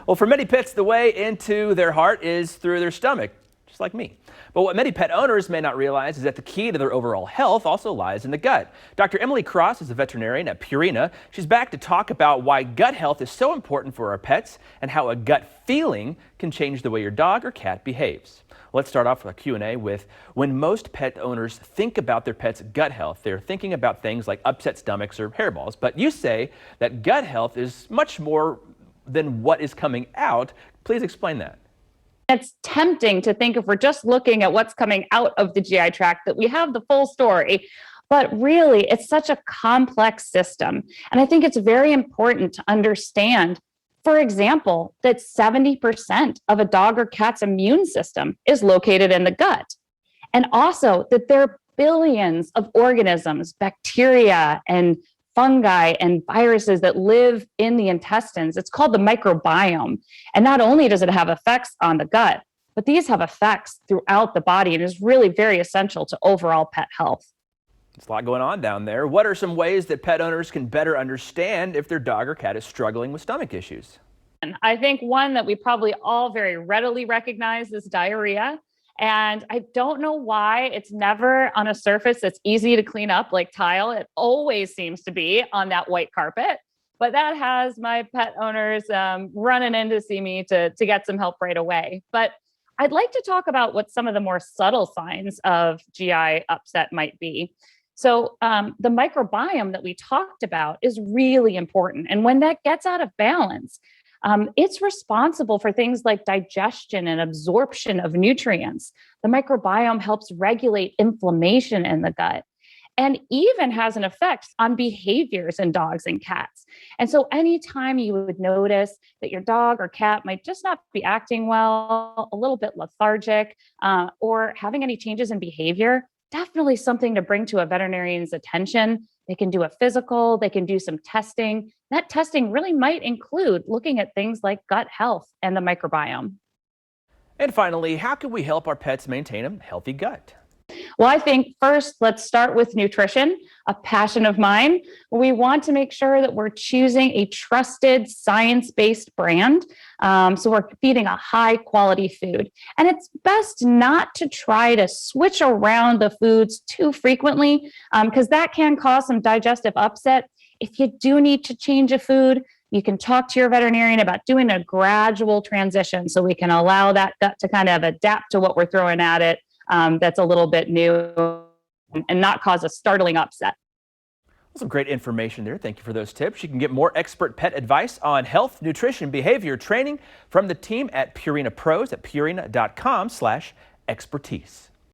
Well, for many pets, the way into their heart is through their stomach, just like me. But what many pet owners may not realize is that the key to their overall health also lies in the gut. Dr. Emily Cross is a veterinarian at Purina. She's back to talk about why gut health is so important for our pets and how a gut feeling can change the way your dog or cat behaves. Let's start off with a Q&A with when most pet owners think about their pet's gut health, they're thinking about things like upset stomachs or hairballs. But you say that gut health is much more than what is coming out. Please explain that. It's tempting to think if we're just looking at what's coming out of the GI tract that we have the full story, but really it's such a complex system. And I think it's very important to understand, for example, that 70% of a dog or cat's immune system is located in the gut. And also that there are billions of organisms, bacteria and fungi and viruses that live in the intestines. It's called the microbiome. And not only does it have effects on the gut, but these have effects throughout the body and is really very essential to overall pet health. There's a lot going on down there. What are some ways that pet owners can better understand if their dog or cat is struggling with stomach issues? And I think one that we probably all very readily recognize is diarrhea. And I don't know why it's never on a surface that's easy to clean up like tile. It always seems to be on that white carpet. But that has my pet owners running in to see me to get some help right away. But I'd like to talk about what some of the more subtle signs of GI upset might be. So the microbiome that we talked about is really important. And when that gets out of balance, it's responsible for things like digestion and absorption of nutrients. The microbiome helps regulate inflammation in the gut and even has an effect on behaviors in dogs and cats. And so anytime you would notice that your dog or cat might just not be acting well, a little bit lethargic, or having any changes in behavior, definitely something to bring to a veterinarian's attention. They can do a physical, they can do some testing. That testing really might include looking at things like gut health and the microbiome. And finally, how can we help our pets maintain a healthy gut? Well, I think first, let's start with nutrition, a passion of mine. We want to make sure that we're choosing a trusted science-based brand. So we're feeding a high quality food. And it's best not to try to switch around the foods too frequently because that can cause some digestive upset. If you do need to change a food, you can talk to your veterinarian about doing a gradual transition so we can allow that gut to kind of adapt to what we're throwing at it. That's a little bit new and not cause a startling upset. Some great information there. Thank you for those tips. You can get more expert pet advice on health, nutrition, behavior training from the team at Purina Pros at purina.com/expertise.